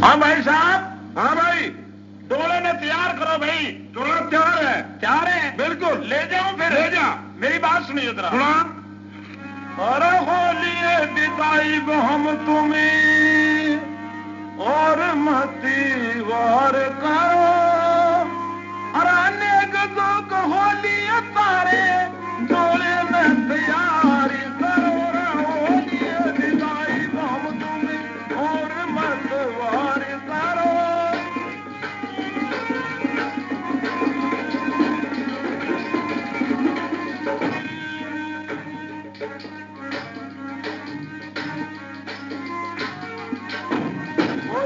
हाँ भाई साहब। हाँ भाई, डोले ने तैयार करो भाई। डोला तैयार है? तैयार है बिल्कुल। ले जाओ फिर। ले जा। मेरी बात सुनिए जरा। सुना। अरे होलिए बिताई हम तुम्हें और मती वार करो। अरे अनेक दुख होली तारे डोले में तैयारी करो। होलिए बिताई हम तुम्हें और मत वार करो।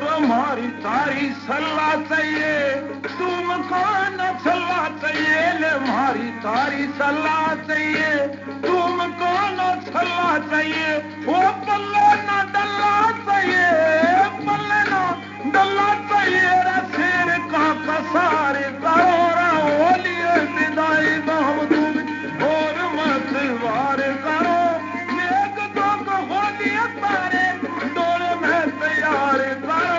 हमारी तारी सलाह चाहिए तुमको न सलाह चाहिए। ले हमारी तारी सलाह चाहिए तुमको न सलाह चाहिए। वो पल्ले न डल्ला चाहिए, पल्ले न डल्ला चाहिए। रे शेर का कसार करो। होलिए विदाई हम तुम और मत वार करो। मेघ दो को होलिए तारे डोले में तैयार करो।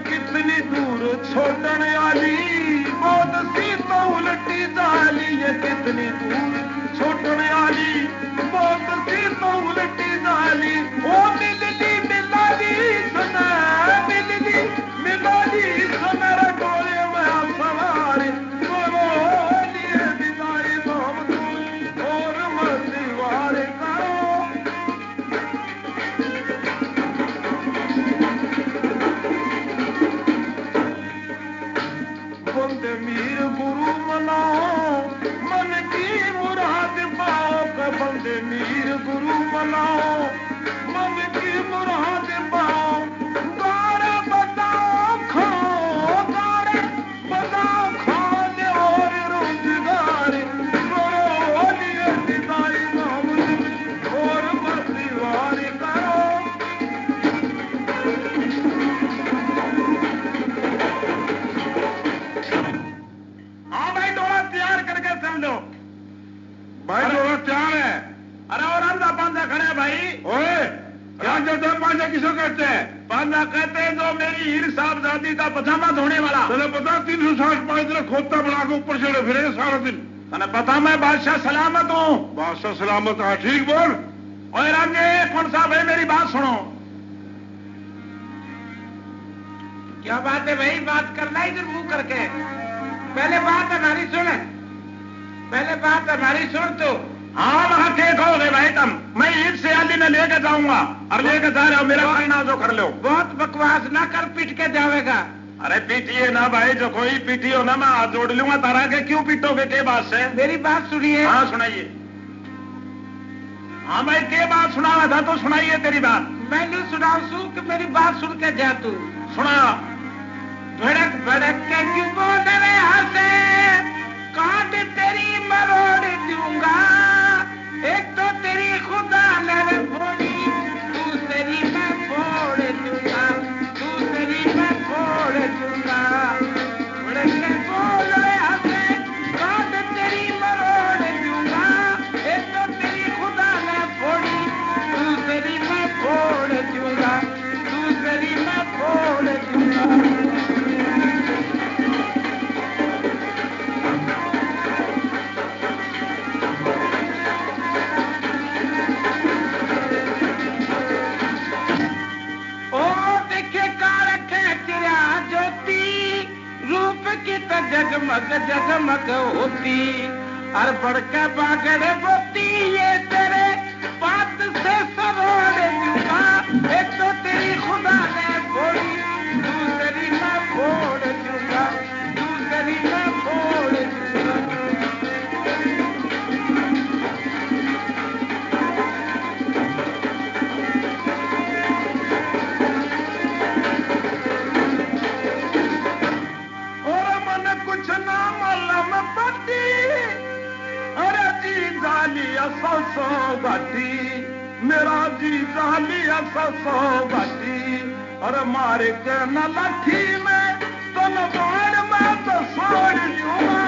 कितनी दूर छोड़ने वाली बहुत सी तो उल्टी जाली। ये कितनी दूर छोड़ने वाली बहुत सी तो उल्टी जाली। ओ मिलली मिलाली सुना, मिलली मिलाली सुना। डोले में सवार करो। होलिए बिदाई हम तुम और मत वार करो। बंदे मीर गुरु मनाओ मन की मुराद पाओ। बंदे मीर गुरु मनाओ मन की मुराद पाओ। गारे बताओ खाओ, गारे बताओ खाने और रोजगार करो। होलिए बिदाई हम और मसीवार करो। हाँ भाई डोला तैयार करके समझो। भाई डोला तैयार है। अरे और अंधा पांजा खड़े हैं भाई। ओए, क्या कहते हैं पांजा? किसको कहते हैं? पांजा कहते हैं जो मेरी हीर साहबजादी का पजामा धोने वाला। तुझे पता 365 दिन खोता बना के ऊपर चढ़े फिरे सारा दिन। तने पता मैं बादशाह सलामत हूँ। बादशाह सलामत है? ठीक बोल। और राजे कौन साहब है मेरी बात सुनो। क्या बात है भाई? बात करना इधर मुंह करके। पहले बात हमारी सुन, पहले बात हमारी सुन। तो हाँ वहां के कहोगे भाई तुम? मैं ईद से आली में लेके जाऊंगा और लेके जा रहे हो। मेरा करना जो कर लो। बहुत बकवास ना कर, पिट के जाएगा। अरे पीटिए ना भाई, जो कोई पीटी हो ना मैं हाथ जोड़ लूंगा तारा के। क्यों पीटोगे? के बात से? मेरी बात सुनिए। हाँ सुनाइए। हाँ भाई के बात सुनावा था तो सुनाइए तेरी बात। मैंने सुनाऊ सू कि मेरी बात सुन के जा। तू सुना। भड़क भड़क के क्यों बोल रहे हंसे, काट तेरी मरोड़ दूंगा। एक तो तेरी खुदा ने फोड़ी, दूसरी मैं फोड़ दूंगा, दूसरी मैं फोड़ दूंगा। भड़क के बोल रहे हंसे, काट तेरी मरोड़ दूंगा। एक तो तेरी खुदा ने फोड़ी, दूसरी मैं फोड़ दूंगा, दूसरी मैं फोड़ दूंगा। जगमग जगमग होती और बड़का बागड़ बोती। ये तेरे बात से सरोड़ दूंगा। एक तो तेरी खुदा ने फोड़ी, दूसरी मैं फोड़ दूंगा, दूसरी मैं फोड़ दूंगा। कुछ ना मालूम पड़ती। अरे जी जालिया सौ घाटी, मेरा जी जालिया सौ घाटी। और मार के न लठी में तो न बाण में तो छोड़ दूंगा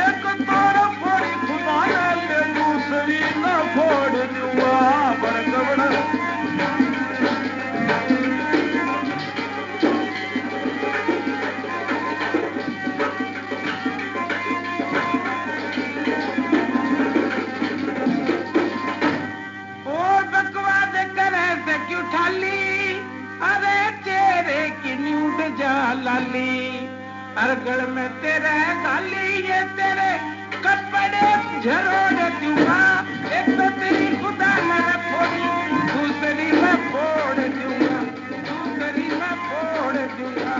एक तोड़ फोड़ी खुदा ले दूसरी न फोड़ दूंगा बड़गबड़ लाली अरगड़ में तेरे गाली ये तेरे कपड़े झरोड़ दूंगा एक तो तेरी खुदा मैं फोड़ी दूसरी मैं फोड़ दूंगा दूसरी मैं फोड़ दूंगा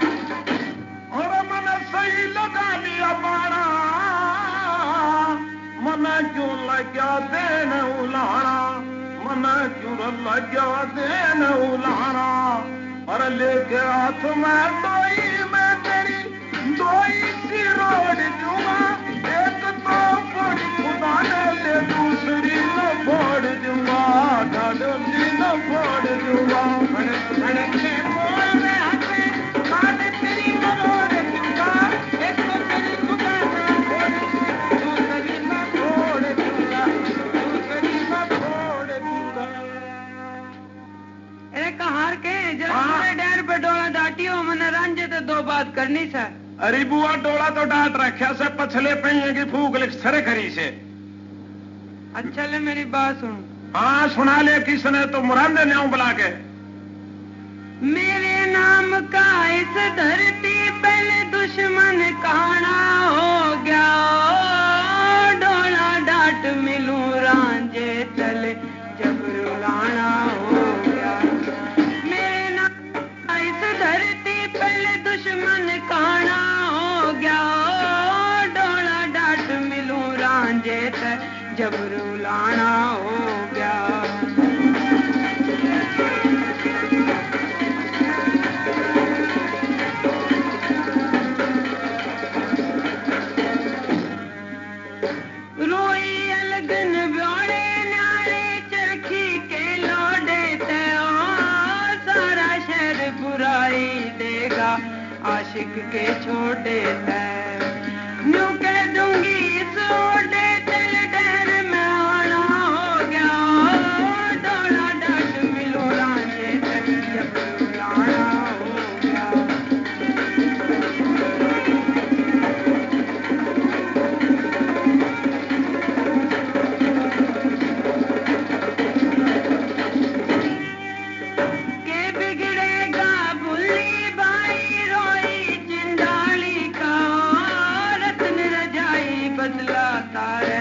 और मैंने सही लगा लिया बाड़ा मना क्यों लग्या देन उलाना मना क्यों लग्या देन उलाना और लेके हाथ में तेरी दोई सी रोड दूंगा एक तो फोड़ी खुदा ने ले दूसरी न फोड़ दूंगा दूसरी न फोड़ दूंगा भड़क के बोल में हंसे काट तेरी मरोड़ दूंगा एक तो तेरी खुदा ने फोड़ी दूसरी मैं फोड़ दूंगा दूसरी मैं फोड़ दूंगा एक हार के जब मेरे डैर पे डोला डाटियो मैंने रंजे तो दो बात करनी सा अरे बुआ डोला तो डांट रखा से पछले पहिए की फूक लिख सरे करी से अच्छा ले मेरी बात सुन हाँ सुना ले किसने तो मुरादे न्याऊ बुला के मेरे नाम का इस धरती पहले दुश्मन काना हो गया डोला डाट मिलूं रांझे चले जब रुलाना हो गया मेरे नाम का इस धरती पहले दुश्मन काना हो गया डोला डाट मिलूं रांझे चले जब रुलाना हो गया रोई अलगन ब्योड़े नारे चरखी के लौड़े ते सारा शहर बुराई देगा आशिक के छोटे ते न्यू कह दूंगी इस ओडे चल डर में आना हो गया डोला डाट मिलो रांझे जब रुलाना हो गया के बिगड़ेगा बुल्ली बाई रोई चिंडाली का रत्न रजाई बदलाता है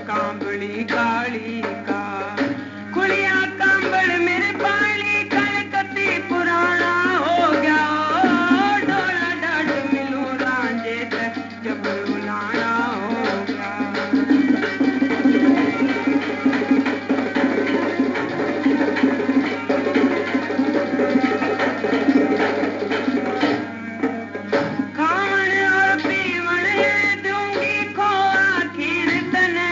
कांबड़ी काली का कुड़िया कांबड़ मेरे पाली कलकत्ती पुराना हो गया डोला डाट मिलूं रांझे जब रुलाना हो गया खावन और पीवन दूंगी खोआ खीर तने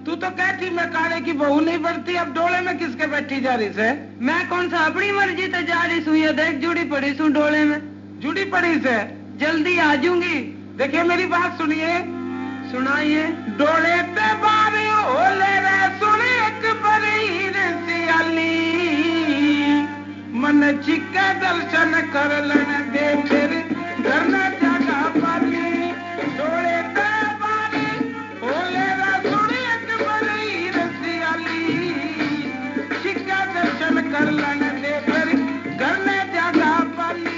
तू तो कहती मैं काले की बहू नहीं बनती, अब डोले में किसके बैठी जा रही से? मैं कौन सा अपनी मर्जी से जा रही हूँ, ये देख जुड़ी पड़ी हूँ डोले में। जुड़ी पड़ी से? जल्दी आ जाऊंगी। देखिए मेरी बात सुनिए। सुनाइए। डोले ते बारे ओले रे सुने एक बरी सियाली, मन चिक्के दर्शन कर लेने दे फिर घर न जागा पाली। डोले ते बारे ओले रे सुने एक बरी सियाली, चिक्के दर्शन कर लेने दे फिर घर न जागा पाली।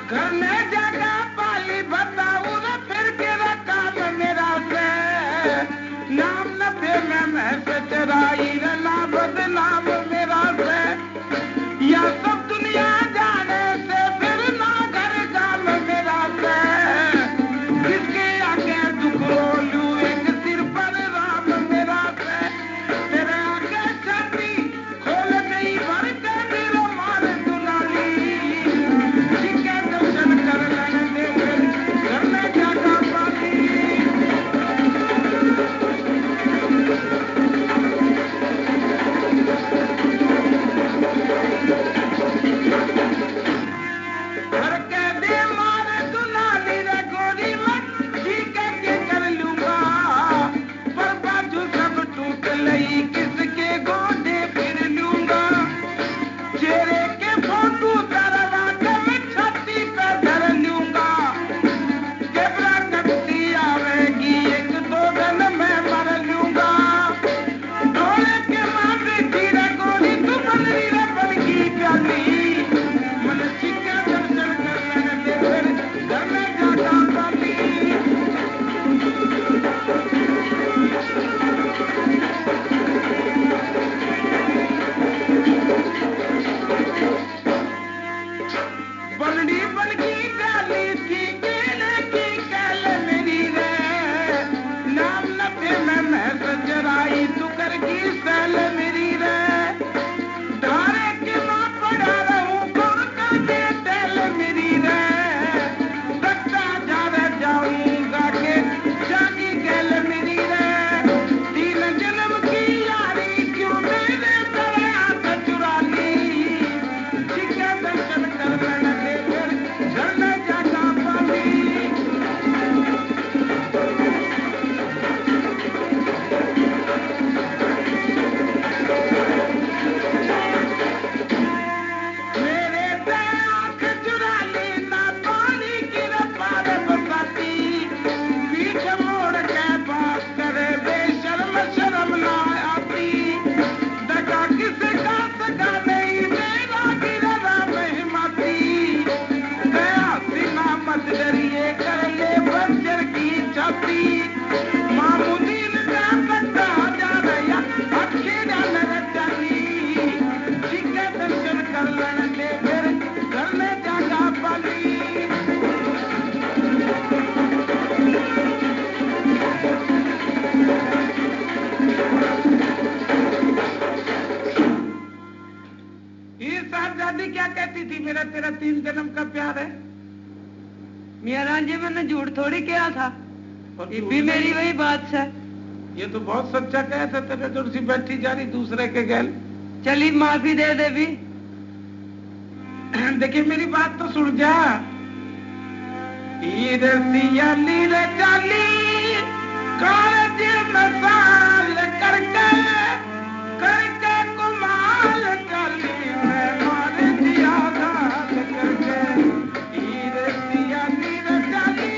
घर में जगह पाली बताऊ रे फिर के काम मेरा से, नाम न पे मैं से चराई रे ना बदनाम मेरा से, या सब दुनिया जाने से फिर ना घर काम मेरा से, किसके आगे दुख रोलू एक सिर पर राम मेरा से, तेरे आगे छाती खोल गई भर के दिल मार दुलाली, चिक्के दर्शन कर लेने दे फिर घर में जागा पाली। घर के दे मार दुलाली रे गोरी मत चिक्के के कर लूंगा, पर बाजू सब टूट लई किसके गोदे फिर लूंगा, चेहरे के फोटो दरवा के मैं छाती पे धर लूंगा, केबरा कटती आवेगी एक दो दिन में मर लूंगा, डोले के माथे धीरे गोरी तू बनरी रे बनगी प्याली, मन चिक्के दर्शन कर लेने दे फिर घर में जागा पाली। बलड़ी बनगी प्याली की केले की कैल मेरी रे, नाम न पे मैं सजराई तू करगी सैल मेरी रे, धारे के मां पड़ा रहूं कौन कर दे तेल मेरी रे, सकता जा रह जाऊंगा के जागी गैल मेरी रे, तीन जन्म की यारी क्यों मेरे तेरे हाथ चुरा ली, चिक्के दर्शन कर लेने दे फिर घर में जागा पाली। मेरे पे आंख चुरा ली ना पानी की रफ्तार बसाती, पीठ मोड़ के बात करे बेशर्म शर्म ना आती, दगा किसे का सगा नहीं मेरा गिरना महिमाती, गया सीना मत डरिए कर ले बंजर की छाती, मामूदीन का बंदा जा रहा अच्छी नजर चली, चिक्के दर्शन कर लेने दे फिर घर में जागा पाली। ये साहबजादी क्या कहती थी, मेरा तेरा 3 जन्म का प्यार है? मेरा जी मैंने झूठ थोड़ी किया था, और ये तू भी मेरी वही बात है। ये तो बहुत सच्चा कहे थे, तेरे तो उसी बैठी जा रही दूसरे के गैल। चली माफी दे दे भी। देखिए मेरी बात तो सुन जा। हीरे सियाली रे चाली काल मसाल करके कुमाल चाली मैं मार दिया घाल करके, हीरे सियाली रे चाली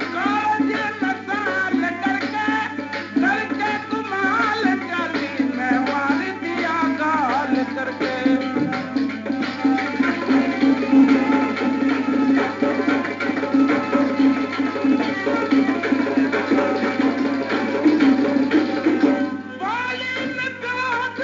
काल मसाल करके कुमाल चाली मैं मार दिया घाल करके। बालिन प्यास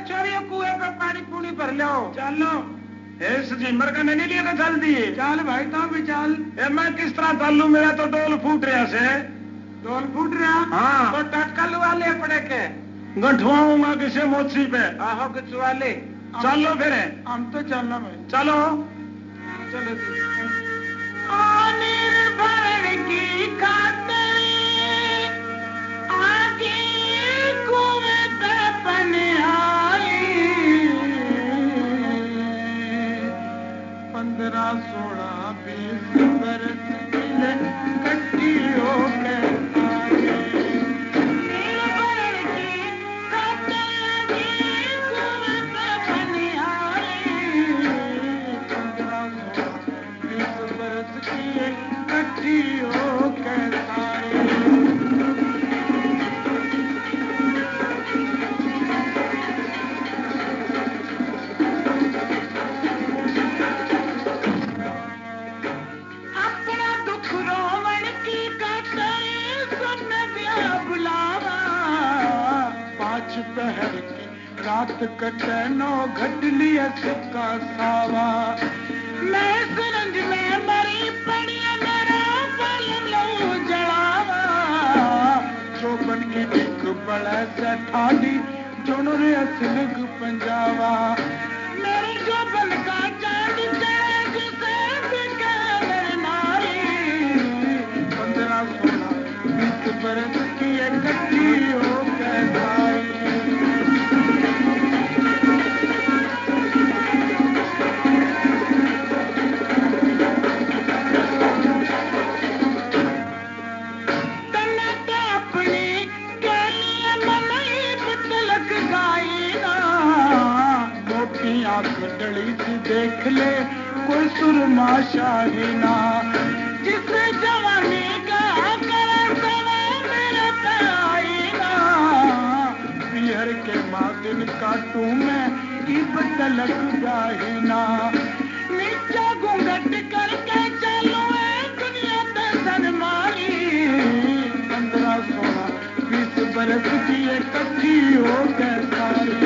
छोरियो कुएं पे पानी पूनी भर लो। चलो इस जिमर का नहीं लिया चल दिए। चल भाई तो भी चल। मैं किस तरह चालू, मेरा तो डोल फूट रहा से। डोल फूट रहा? हाँ। तो टटका लुआ ले पड़े के गंठवाऊंगा किसी मोची पे। आहो किचवा ले। चलो फिर हम तो चलना भाई। चलो चलो निर्भर की खातिर आगे कुएं पे बने आई 15-16-20 बरस कट्टी हो गए। निर्भर की खातिर आगे कुएं पे बने आई 15-16-20 बरस की कट्टी हो गए सारे। अपना दुख रोवन की कटाई सुन दिया बुलावा 5 पहर की रात कटे 9 घट लिया सिक्का सावा। मैं सरंज में मरी पड़ी मेरा पल लहू जलावा चौबन की दिख बड़ा से ठाडी जोनो रे असलग पंजावा। मेरे चौबन का चांद चढ़े जिसे बिके मेरे नारी 15-16-20 बरस की इकट्ठी हो गए भाई। डली सी देख ले कोई सुरमा शाही ना जिस जवानी का करे सवा मेरे पे आई ना बिहर के माँ दिन काटू मैं इब तलक जाही ना नीचा घूंघट करके चलो दुनिया पे सन मारी 15-16-20 बरस की इकट्ठी हो गए सारी।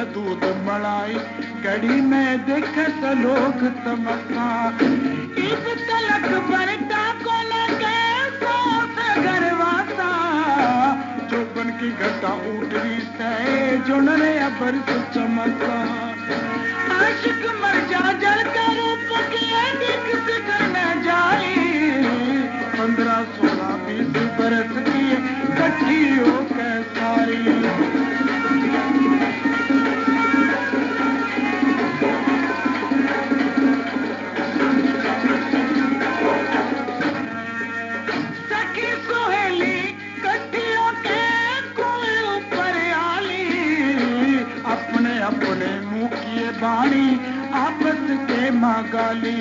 दूध मलाई घड़ी में देखे तो लोग तमसा इस तलक बनता को लगे घरवासा चौबन की घटा उठरी से जोनरे अबर से चमका आशिक मर जा जल का रूप किया दिख से करने जाई 15-16-20 बरस की इकट्ठी हो गए सारी। अपने मुंह किए बाणी आपस के मागाली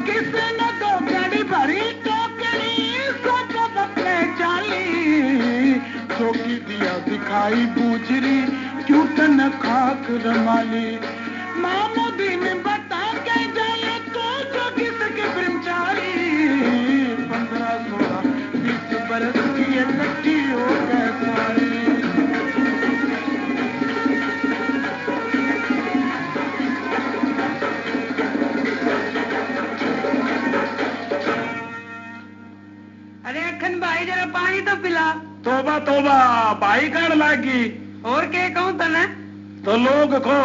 किसी ने 2 घड़ी भरी टोकरी सब अपने चाली चौकी दिया दिखाई बूझरी क्यों तन खाक रमाली मामूदी में बता के जाए तो जो किसके ब्रह्मचारी 15-16-20 बरस की इकट्ठी हो गए सारी। भाई जरा पानी तो पिला। तोबा तोबा भाई कहने लागी। और क्या कहूँ तने? तो लोग को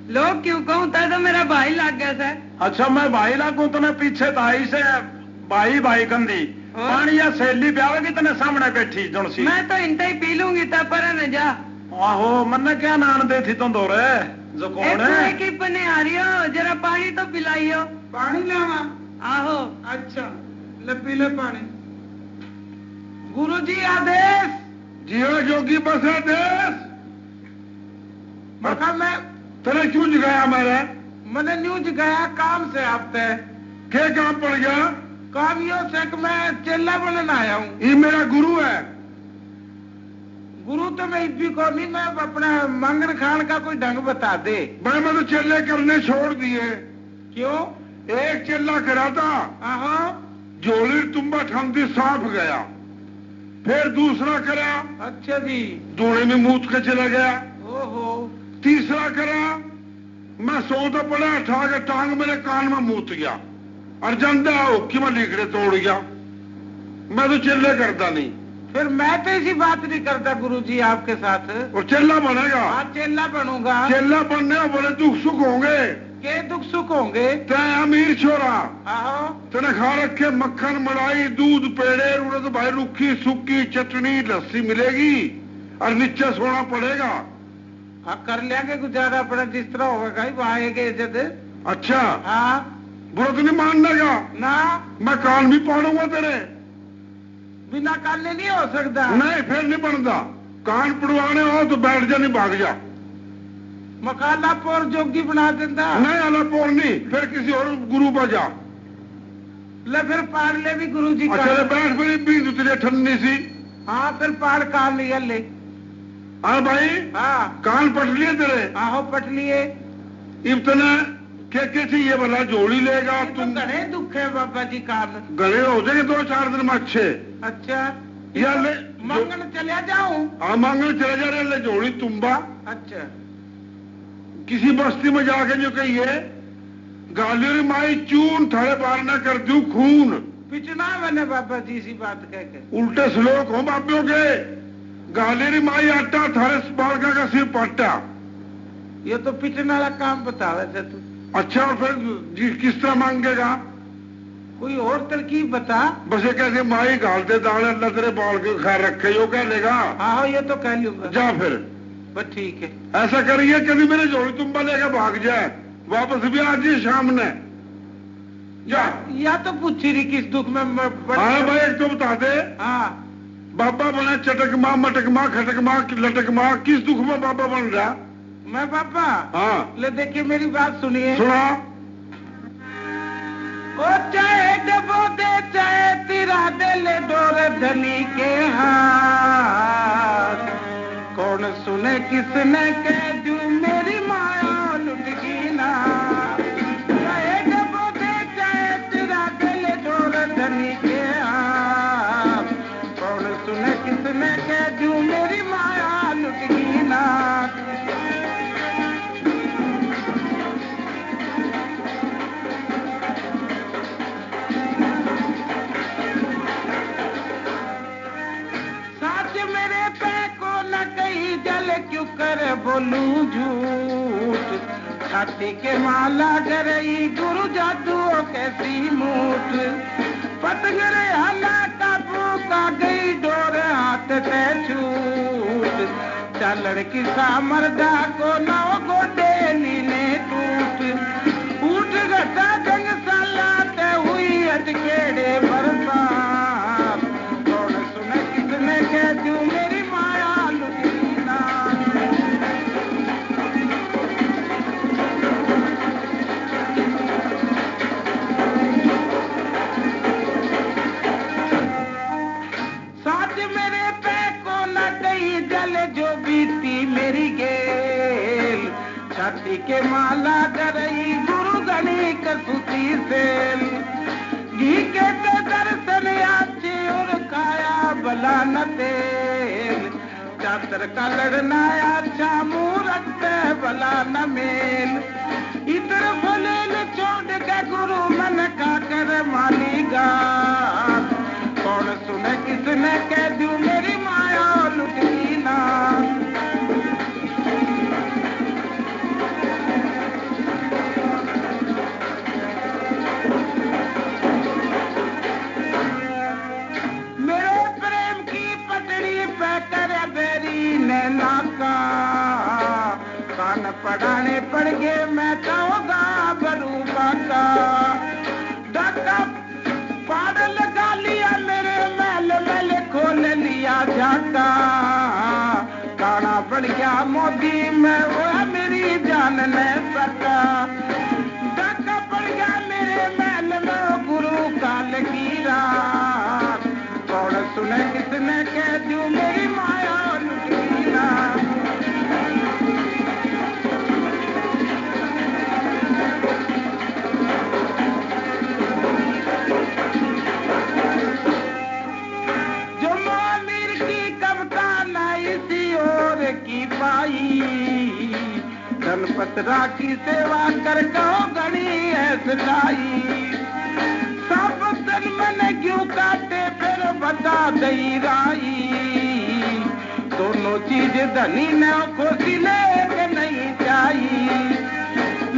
लोग क्यों कहूँ ता तो मेरा भाई लग गया था। अच्छा मैं भाई लागू तने पीछे ताई से भाई भाई कंदी पानी या सहेली प्यावे की तने सामने बैठी जुड़सी। मैं तो इनते ही पी लूंगी ता पर न जा। आहो मन्ने क्या नान दे थी तुम दोरे जो कौन है की पने आ रही हो जरा पानी तो पिलाइयो। पानी लावा? आहो। अच्छा ले पी ले पानी। गुरुजी आदेश। जियो जोगी बस आदेश। मका मैं तेरे क्यों जगाया? मैंने मैंने न्यू जगाया काम से आपते। क्या काम पड़ गया? कावियों से कि मैं चेला बनने आया हूँ। ये मेरा गुरु है। गुरु तो मैं भी को नहीं, मैं अपना मंगन खान का कोई ढंग बता दे। भाई मैं तो चेले करने छोड़ दिए। क्यों? एक चेला करा था, झोली तुम्बा ठंडी साफ गया। फिर दूसरा करा, अच्छा जी, धूणे में मूत के चला गया। ओहो। तीसरा करा, मैं सोता पड़ा, उठा के टांग मेरे कान में मूत गया और जंदा कि मैं लीकड़े तोड़ गया। मैं तो चेले करता नहीं। फिर मैं तो ऐसी बात नहीं करता गुरुजी आपके साथ। और चेला बनेगा? हाँ, चेला बनूंगा। चेला बनने में बड़े दुख सुख होंगे। के दुख सुख होंगे? तय अमीर छोरा, आहो, तेने खा रखे मक्खन, मलाई, दूध, पेड़े, उन्हें तो भाई रुखी सुखी चटनी लस्सी मिलेगी और नीचे सोना पड़ेगा। हाँ, कर लेंगे गुजारा अपना जिस तरह होगा ही वहाँ एक इज्जत। अच्छा, हाँ, बुरा तो नहीं मानने का ना, मैं कान भी पाड़ूंगा तेरे। बिना काने नहीं हो सकता। नहीं, फिर नहीं बनता। कान पड़वाने हो तो बैठ जा, नहीं भाग जा। मकाला पोर जोगी बना देता। नहीं, अलापोर नहीं, फिर किसी और गुरु पर जा। ले फिर पाड़ ले भी गुरु जी का। अच्छा, बैठ फिर भी तुझे ठंडी सी। हाँ, फिर पाड़ कान लिया ले। हाँ भाई, हाँ, कान पट लिए तेरे? आहो, पट लिए। इतना क्या चाहिए भला? जोड़ी लेगा तुम? तुम? घने दुख है बाबा जी कान। गले हो जाएंगे 2-4 दिन में अच्छे। अच्छा, या ले मंगन चले जाऊं? हाँ, मांगने चले जा रहे, ले जोड़ी तुम्बा। अच्छा, किसी बस्ती में जाके जो कहिए, गालियों माई चून थारे बार न कर दू खून। पिटना मैंने बाबा जी सी बात कह के। उल्टे श्लोक हो बापियों के। गालियों माई आटा थारे बालका का सिर पट्टा। ये तो पिटने वाला काम बतावे थे तू। अच्छा, और फिर किस तरह मांगेगा? कोई और तरकीब बता। बस ये कैसे माई घालते दाने, अल्लाह तेरे बाल के खैर रखे, यो कह लेगा। हाँ, ये तो कह लूंगा। जा फिर। बस ठीक है। ऐसा करिए कभी मेरे जोड़ी तुम्बा लेकर भाग जाए, वापस भी आज ही शाम ने जा। या तो पूछी रही किस दुख में हाँ भाई, एक तो बता दे। हाँ, बाबा बने चटक माँ, मटक माँ, खटक माँ, लटक माँ, किस दुख में बाबा बन रहा? मैं बाबा? हाँ, ले देखिए मेरी बात सुनिए। सुना। ओ चाहे डबो दे, चाहे तिरा दे, ले डोर धनी के हाथ। कौन सुने किसने कह दू मेरी माया लुट गई ना। चाहे डबो दे, चाहे तिरा दे, ले डोर धनी के हाथ। कौन सुने किसने कह दू मेरी माया लुट गई ना। क्यों कर बोलूं झूठ, छाती के माला गरई गुरु जादू कैसी मूठ। पतंगरे हला काबू का गई डोर हाथ से छूट। चालड़ की सामरदा को नौ गोडे लीने टूट। उठ घटा जंग सालाते हुई अटकेड़े बरसात। कौन सुने किसने कह दूं मेरी माया लुटी ना। साथ मेरे पे को न गई जल जो बीती मेरी गेल। छाती के माला करई गुरु गणी कसूती सेल। घी के तो दर्शन आची और खाया भला न तेल। चातर का लड़ना अच्छा मूरत भला न मेल। इधर फलेल छोड़ के गुरु मन का कर मालीगा। कौन सुने किसने कह दूं मेरी माया लुटी ना। मेरे प्रेम की पटड़ी पे कर बेरी नैना का। कान पढ़ाने पड़ गए मैं कहूँगा बरूबा का। डाका पाड़ लगा लिया मेरे महल महल खोल लिया झाका। काना पड़ गया मोदी में वो मेरी जान न सका। डाका पड़ गया मेरे महल में गुरु काल की की पाई धनपतरा की सेवा कर कहो गणी है सच्चाई सब तन मन क्यों काटे फिर बता दई राई दोनों चीज धनी न खुशी ले के नहीं चाहिए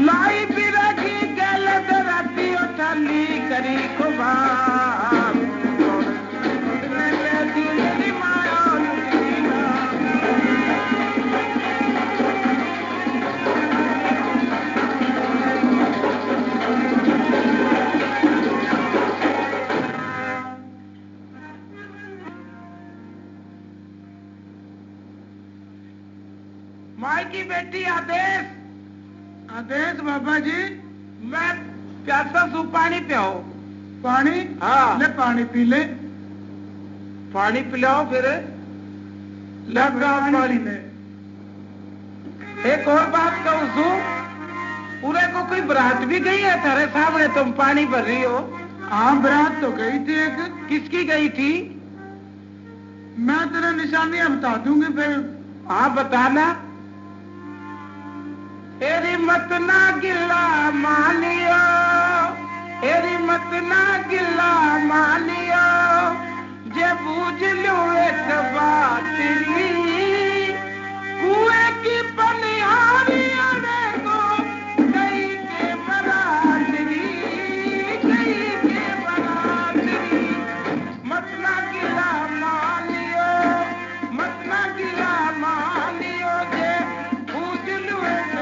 लाई बिरगी गल दराती उठाली करी खुबार मेरी माया माई की बेटी आदेश आदेश बाबा जी मैं प्यासा सू पानी पियाओ पानी हाँ ले पानी पी ले पानी पिलाओ फिर लगा पानी ले एक और बात कहूं सू पूरे को कोई बरात भी गई है तेरे सामने तुम पानी भर रही हो हाँ बरात तो गई थी एक किसकी गई थी मैं तेरा निशानियां बता दूंगी फिर हाँ बताना एरी मत ना गिला मानियो एरी मत ना गिला मानियो जे बूझ लो एक बात कुएं की पनिहारी आने को गई के बरातरी मत ना गिला मानियो मत ना गिला मानियो जे बूझ लो एक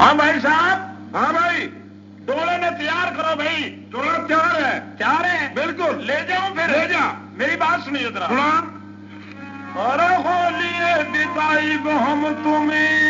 हाँ भाई साहब। हाँ भाई, डोले में तैयार करो भाई। डोला तैयार है? तैयार है बिल्कुल। ले जाओ फिर। ले जा। मेरी बात सुनिए जरा। सुना। और होलिए बिताई हम तुम्हें